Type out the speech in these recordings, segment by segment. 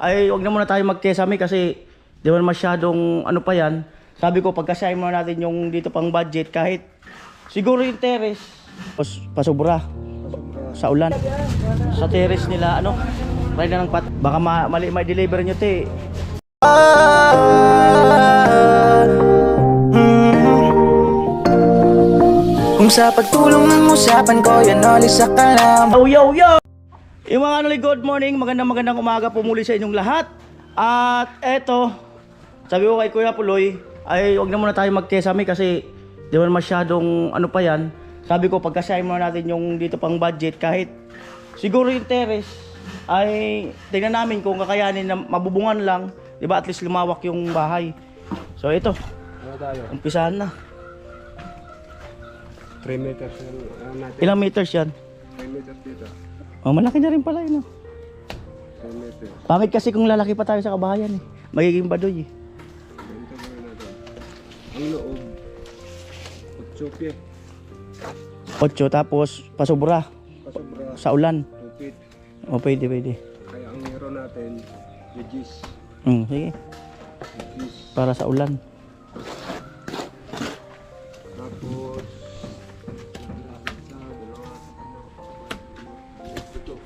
ay wag na muna tayo magkesame kasi di man masyadong ano pa yan. Sabi ko pagkasahin muna natin yung dito pang budget kahit siguro yung terrace pasobra sa ulan. Sa terrace nila ano, try na ng baka mali may deliver nyo te. Kung sa pagtulong ng usapan ko, yan ulit sa kalam. Yo! Yung mga ano, good morning, magandang umaga po muli sa inyong lahat. At eto, sabi ko kay Kuya Puloy, ay wag na muna tayo magkesame kasi di man masyadong ano pa yan. Sabi ko pagkasahin muna natin yung dito pang budget kahit siguro yung terrace ay tingnan namin kung kakayanin na mabubungan lang, di ba, at least lumawak yung bahay. So ito, umpisahan na. 3 meters natin. Ilang meters yan? 3 meters dito. Oh, malaki na rin pala yun. 3 meters. Pangit kasi kung lalaki pa tayo sa kabahayan eh. Magiging baduy eh. Ganito gawin natin. Ang loob. 8 pie. 8 tapos pasobra Pasobra. sa ulan. 2 feet. O pwede. Kaya ang hero natin, wedges. Sige. Wedges. Para sa ulan. Tapos,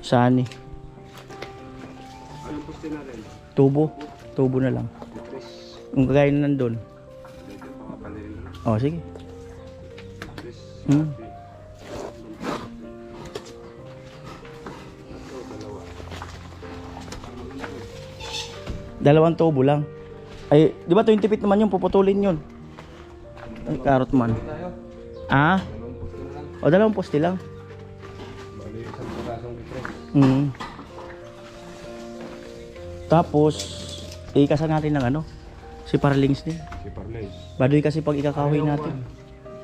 Saan eh? anong poste natin? Tubo na lang. Tres. Kung kagaya na nandun. Dito, makapanilin na. O sige. Tres. Hmm. Ito, dalawa. Dalawang tubo lang. Ay, di ba 20 feet naman yung puputulin yun? Ay, karot man. Tayo. Ah? Dalawang poste na lang. O dalawang poste lang. Bali, isang pirasong tres. Tapos, ikasan natin ng ano? Si Parlings din. Si Parley. Baduy kasi pag ikakahoy natin.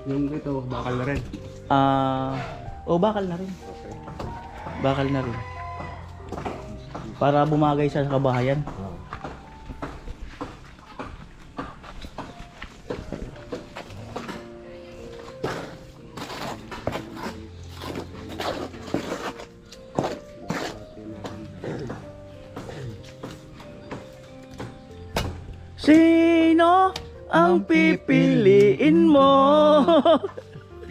Yung ito, bakal na rin. Bakal na rin. Okay. Bakal na rin. Para bumagay sa kabahayan. Sino ang pipiliin mo?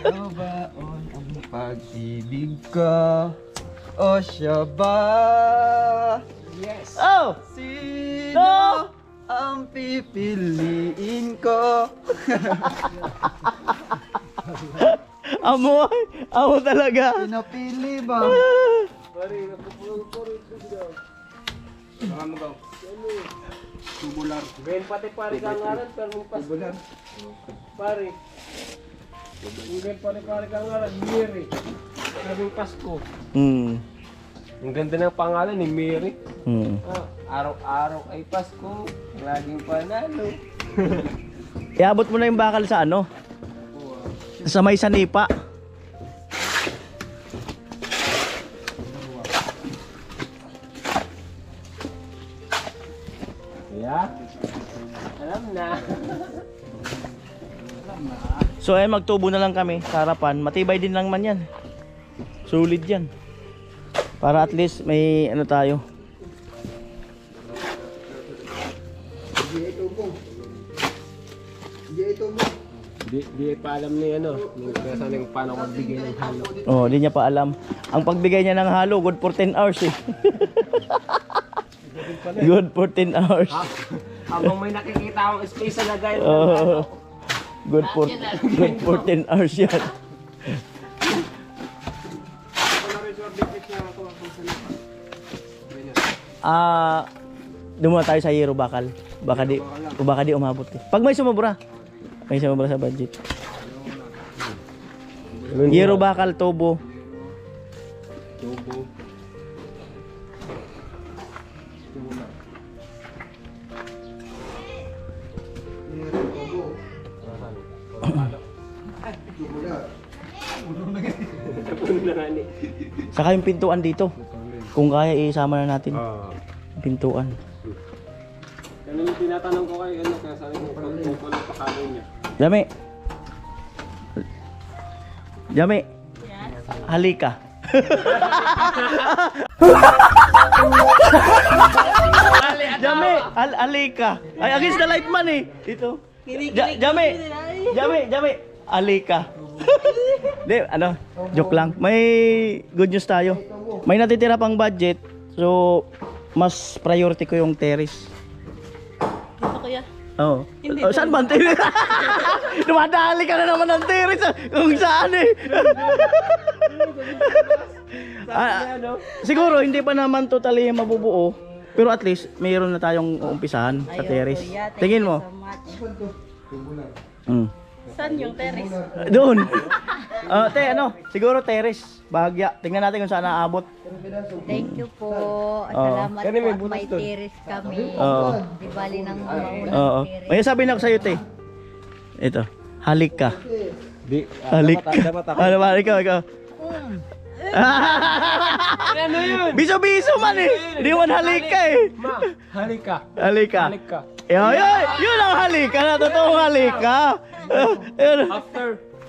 Ikaw ba ang pag-ibig ko? O siya ba? Yes! Oh! Sino ang pipiliin ko? Amo talaga. Pinapili ba? Baka mo gaw. Tubular. Ben pati pare kang ngaran pero mong pas Tubular. pare. Yung ben pati pare kang ngaran Mary. Sabing Pasko. Ang ganda ng pangalan ni Mary. Araw-araw ay Pasko, laging panalo. Iabot mo na yung bakal sa ano? Sa may sanipa. Yeah. Alam na. So magtubo na lang kami sa harapan. Matibay din lang man yan. Solid yan. Para at least may ano tayo. Di pa alam ni ano, nung kaya ng paano magbigay ng halo. Oh, di niya pa alam. Ang pagbigay niya ng halo, good for 10 hours eh. Good for 10 hours. Habang may nakikita akong space na guys. Oh, good for 10 hours yan. Doon muna tayo sa Hero Bakal. Baka di umabot eh. Pag may sumobra sa budget. Hero Bakal, Tubo. Tubo. Saka yung pintuan dito. Kung kaya isama na natin. Pintuan. Yan yung tinatanong ko kay ano kaya sabi ko kung ano pakaloy niya. Jami. Halika. Alika. Ay, against the light man eh. Ito. Jami. Alika. Di, ano, joke lang. May good news tayo. May natitira pang budget. So, mas priority ko yung terrace. Ito kuya. Oo. Oh, saan ba ang terrace? Dumadali ka na naman ng terrace. Kung saan eh. Siguro, hindi pa naman totally mabubuo. Pero at least, mayroon na tayong uumpisahan sa terrace. Kuya, thank Tingin you mo. so much. Saan yung terrace? Doon. Te, ano? Siguro terrace. Bahagya. Tingnan natin kung saan naabot. Thank you po. Salamat po at may terrace kami. Oo. Di bali ng Oo. terrace. May sabi na ako sa'yo, te. Ito. Halik ka. Di, Halik ka. dapat ako. Ano ba? Ikaw. Ano yun? Biso-biso man eh. Hindi man halik ka eh. Ma, halika. Halik ka. Halik ka. Yun ang halik ka. Totoong halik ka. Yun.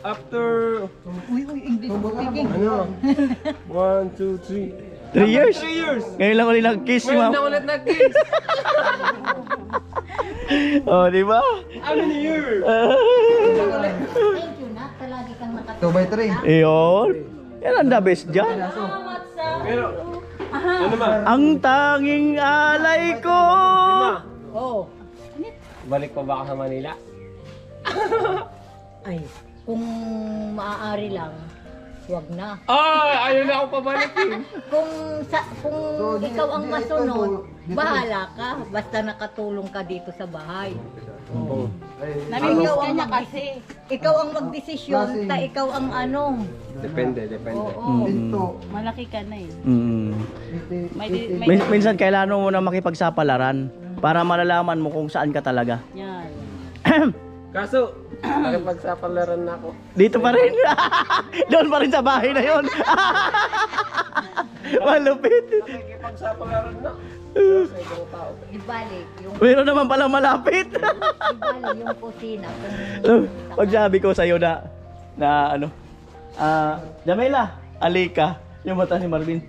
After, ano? 1, 2, 3. 3 years. 3 years. Ngayon lang ulit nag-kiss si Ngayon ma'am. na ulit nag-kiss. Oh, di ba? Ano ni year? Thank you na. Talagi kang nakatulong. Iyon. Yan ang the best dyan. Salamat sa... Pero, ano ma? Ang tanging alay ko. Oh. Balik pa ba ako sa Manila? Ay, kung maaari lang, wag na. Ay, ayaw na ako pabalikin. Kung ikaw ang masunod, bahala ka. Basta nakatulong ka dito sa bahay. Namimiss ka niya kasi. Ikaw ang magdesisyon, ikaw ang ano. Depende. Oo. Malaki ka na eh. Minsan kailangan mo na makipagsapalaran para malalaman mo kung saan ka talaga. Yan. Kaso, nakipagsapalaran na ako. Dito pa rin. Doon pa rin sa bahay na yon. Malupit. Nakipagsapalaran na. Sa ibang tao. Ibalik yung Meron naman palang malapit. ibalik yung kusina kung Pag sabi ko sa'yo na ano, Jamela, alika, yung mata ni Marvin.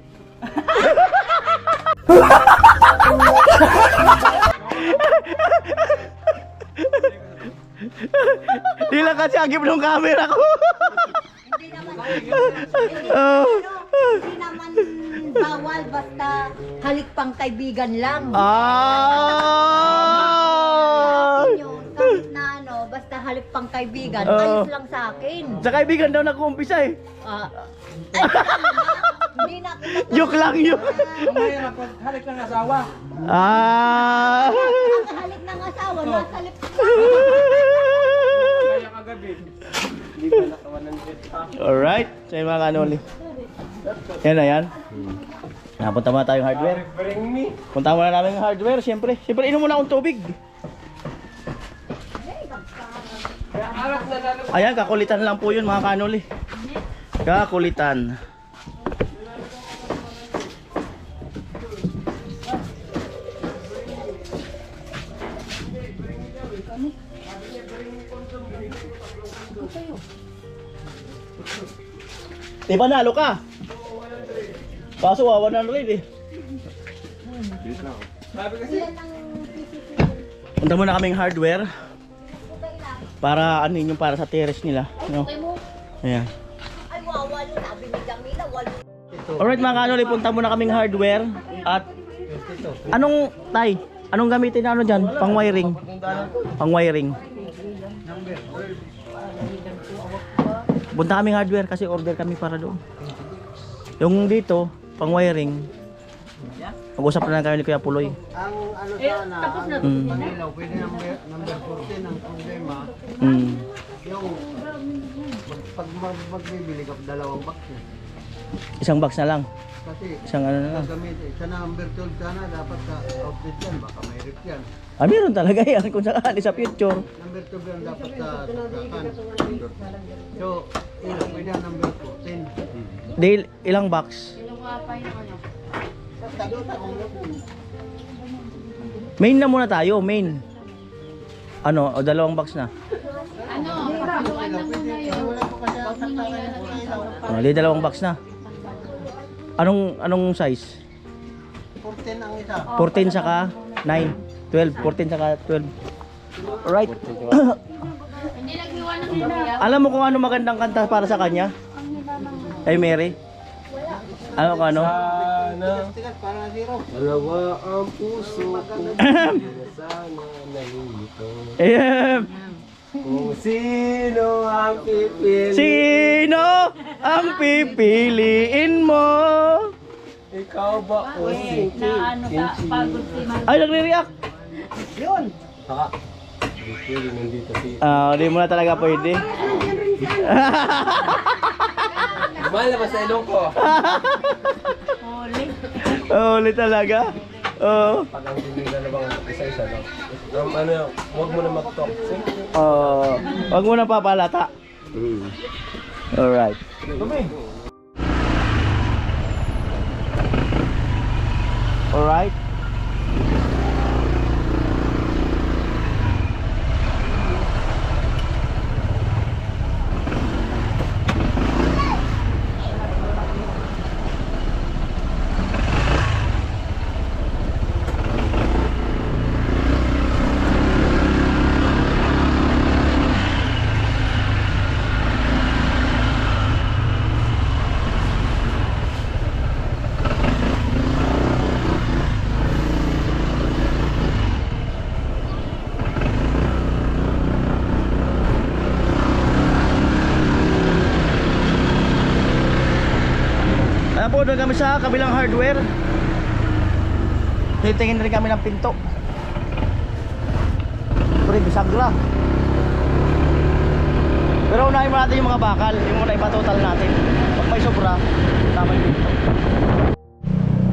Di lang kasi agip ng camera ko. hindi naman bawal basta halik pang kaibigan lang. Yun, kahit na ano, basta halik pang kaibigan, ayos lang sa akin. Sa kaibigan daw nag-uumpisa eh. Hindi na ako Joke lang yun. Halik ng asawa. ang halik ng asawa, nasa lips na. Kaya kagabi. Hindi ka nakawan ng jet pa. Alright, sa mga kanoli. Yan na yan. Napunta muna tayong hardware. Bring me. Punta muna namin yung hardware, siyempre. Siyempre, inom muna akong tubig. Ayan, kakulitan lang po yun mga kanoli. Kakulitan. Di ba nalo ka? Kaso wawa na rin eh. Punta muna kaming hardware para ano yun yung para sa terrace nila, no? Ayan. Ay, wawalo, sabi ni Jamila, walo. Alright mga kanoli, punta muna kaming hardware at anong gamitin na ano dyan? Pang wiring. Pang wiring. Punta kaming hardware kasi order kami para doon. Yung dito, pang wiring. Mag-usap na lang kami ni Kuya Puloy. Ang ano sana, tapos na ang Manilaw, pwede number 14 ang problema. Yung pag magbibili ka dalawang box na. Isang box na lang. Kasi Isang ano na lang. gagamitin, sa number 12 sana dapat sa outlet yan, baka may rip yan. Meron talaga yan kung sakali sa future. Number 12 yan dapat sa saksakan. So, pwede ang number 14. Dale, ilang box? Main na muna tayo, main. Ano, o dalawang box na? Di dalawang box na. Anong size? 14 ang isa. 14 saka 9. 12, 14 saka 12. Alright. Alam mo kung ano magandang kanta para sa kanya? Kay Mary? Ano kung ano? Sana Para zero. dalawa ang puso ko. Sana nalilito. Ayan. Kung sino ang pipili. Sino ang pipiliin mo? Ikaw ba o si Na ano ka, pagod si Man. Ay, nagre-react. Ha? Pipili nandito si... Di mo na talaga pwede. Mahal naman sa ilong ko. Huli. Ulit talaga. Oo. Pag ang tinila na bang isa-isa lang. Ano, huwag mo na mag-talk. Wag mo na papalata. Alright. Alright. Ayan po, doon kami sa kabilang hardware. Titingin rin kami ng pinto. Pwede, bisagra. Pero unahin mo natin yung mga bakal. Yung muna ipatotal natin. Pag may sobra, tama yung pinto.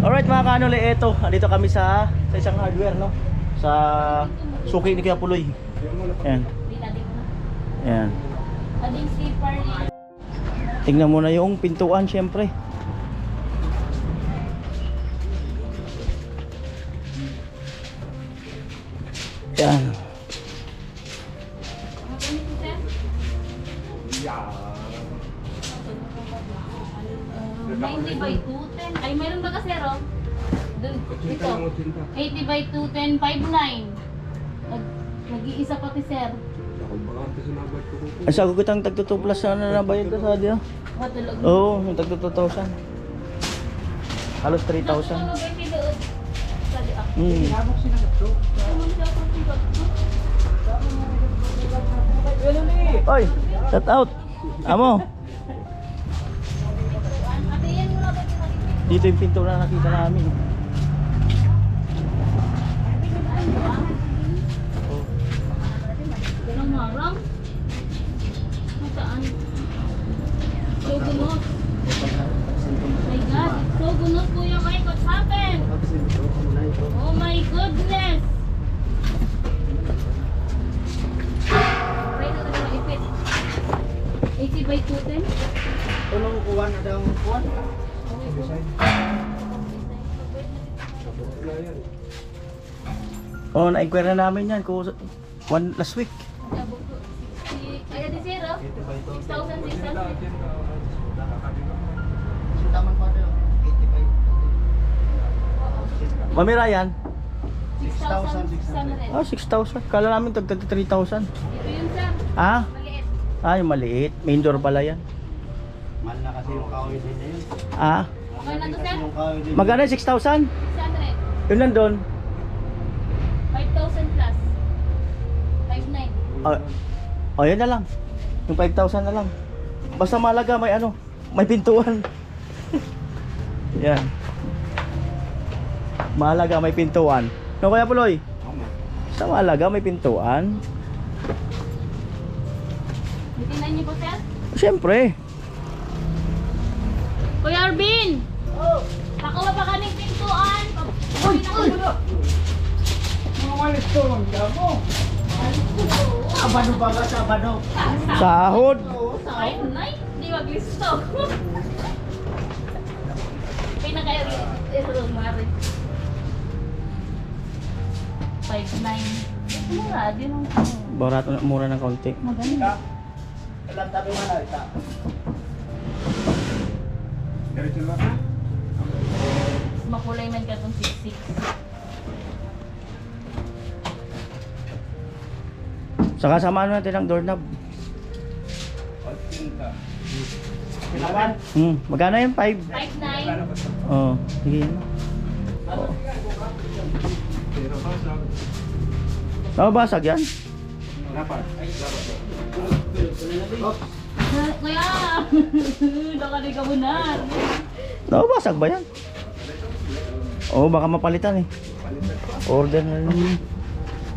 Alright mga kanuli, eto. Andito kami sa isang hardware, no? Sa suki ni Kuya Puloy. Ayan. Ayan. Ading slipper niya. Tingnan mo na yung pintuan, syempre. Yan. 90 by 210. Ay, meron ba ka, zero? Dun, ito. 80 by 210, 59. Nag-iisa pati, sir. Ay, sago kitang tagto 2 plus na nabayad ka sa diya. Matulog. Oo, yung tagto 2,000. Halos 3,000. Ano ba yung tinuod? Sali ako. Oy, shout out. Amo, Ate, yan muna ba yung dito yung pinto na nakita namin. Ganang marang? Saan? So gunot. My God, it's so gunot, Kuya Mike. What's happened? Oh my goodness! Try na lang maipit. 80 by 210? Tulong kuwan na daw kuwan. Oh, na-inquire na namin yan kung last week. Ay, di zero? 6,600? Sintaman pa daw. 85. Mami Ryan, 6,600. 6,000. Kala namin tagtag 3,000. Ito yun, sir. Ah? Maliit. Yung maliit. Main door pala yan. Mahal na kasi yung kahoy din na yun. Ah? Okay na to, sir? Yung kahoy din. Magkano yung 6,000? 600. Yun nandun. 5,000 plus. 5,900. Yun na lang. Yung 5,000 na lang. Basta malaga may ano, may pintuan. Yan. Mahalaga may pintuan. No, Kuya Puloy? Sa mahalaga may pintuan. Titingnan niyo po, sir? Siyempre. Kuya Arvin! Pakuha pa ka ng pintuan. Uy! Mga malis to, ang damo. Abano ba ka sa abano? Sahod. 5,900? Di maglisto. Pinaka-rumari. 5,900. Mura din ang Barato na mura ng kaunti. maganda. Alam tabi mo na ita. Makulay man ka itong 6,600. Saka samahan natin ang doorknob. Magkano yun? 5? 5.9. Oo, sige yan. Oo. Nababasag yan? Kuya! Nakaligabunan. Nababasag ba yan? Oo, baka mapalitan eh. Order na rin.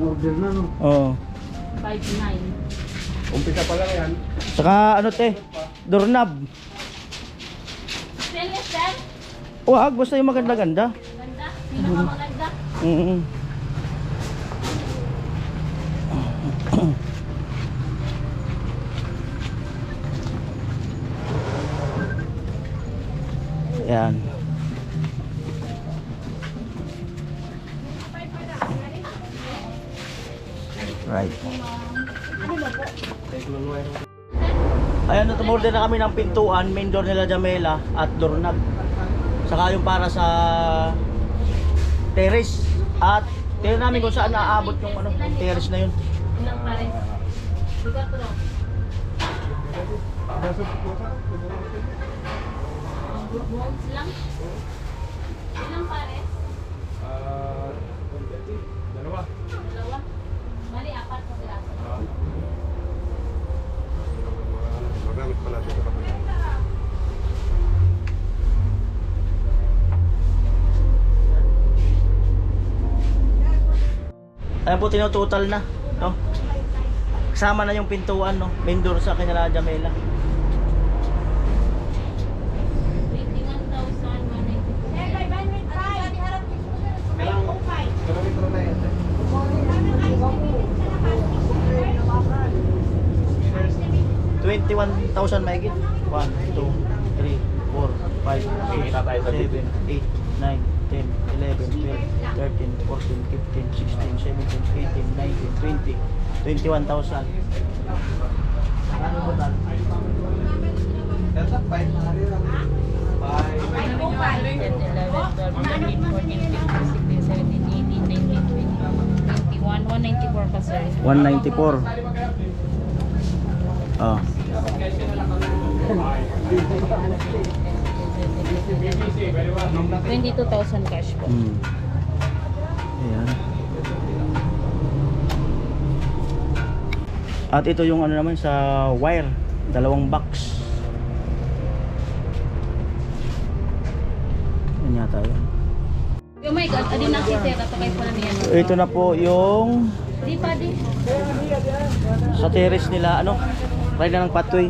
Order na, no? Oo. 5.9. Umpisa pa lang yan. Saka ano te? Doorknob. Stainless sir? Wag, basta yung maganda-ganda. Ganda? Pinakamaganda? Mm. Yan. Right. Ayan, tumorder na kami ng pintuan, main door nila Jamela at doorknob. Saka yung para sa terrace. At tingnan namin kung saan naaabot yung ano, yung terrace na yun. Ilang pares? Lugar ko lang. Molds lang? Ilang pares? Dalawa. Dalawa? Bali, 4 na piraso. Magamit pa natin sa kapatid. Ayan po, tinutotal na, no? Kasama na yung pintuan, no? Main door sa kanila Jamela. 21,000 mahigit. 1, 2, 3, 4, 5, 6, 7, 8, 9, 10, 11, 12, 13, 14, 15, 16, 17, 18, 19, 20, 21,000. Ano ba tal? Kaya 194 pa sir. 194. Oh. 22,000 cash po. Ayan. At ito yung ano naman sa wire, 2 box. Yan yata yun. Oh my god, adin na si sir, atakay po na niya. Ito na po yung Di pa di. sa terrace nila, ano, ride na ng pathway,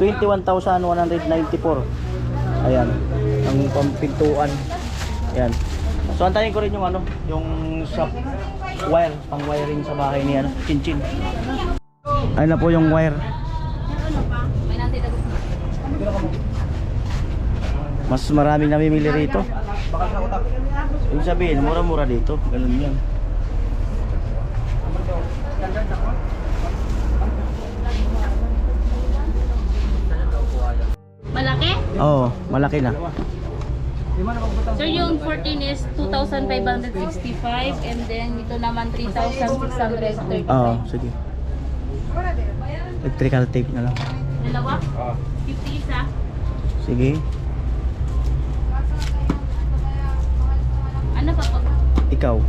21,194. Ayan, ang pampintuan. Ayan. So antayin ko rin yung ano, yung sa wire, pang wiring sa bahay ni ano, Chinchin. Ayun na po yung wire. May nanti dagot na. Mas maraming namimili rito. Ibig sabihin, mura-mura dito. Ganun yan. Malaki? Oo, malaki na. Sir, yung 14 is 2,565 and then ito naman 3,635. Oo, sige. Electrical tape na lang. Dalawa? 50 isa. Sige. Ano pa po? Ikaw. Ako?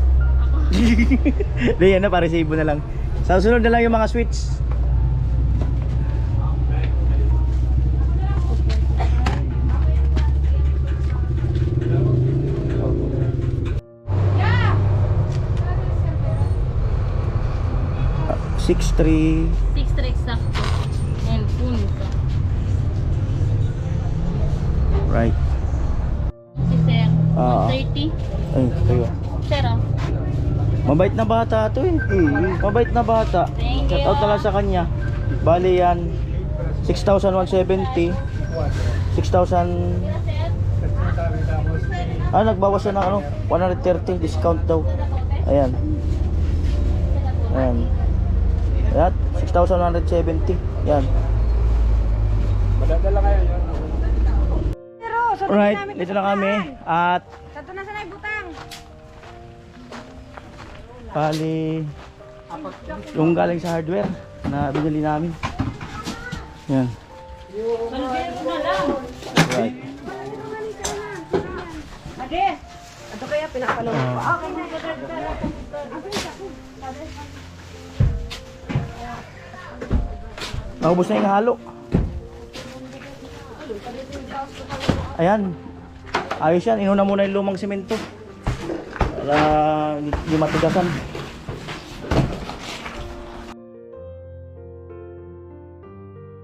Di yan na, para sa ibo na lang. Sa sunod na lang yung mga switch. Ah, 6-3. 6 tricks sakto. And punta. Right. Si sir. Ah. 130. Ay, tayo. Sir, oh. Mabait na bata to eh. Mabait na bata. Thank you. Shout out na lang sa kanya. Bali yan 6,170. 6,000. Nagbawas na ng ano, 130 discount daw. Ayan. Ayan. Ayan, 6,170. Yan. Madadala kayo yun. Alright, dito na kami. At Sato na sa butang. bali Yung galing sa hardware na binili namin. Yan. Kalbero na lang. Right. Ade, ano kaya pinapanood ko? Okay na. Naubos na yung halo. Ayan. Ayos yan. Inuna muna yung lumang simento. Para hindi matigasan.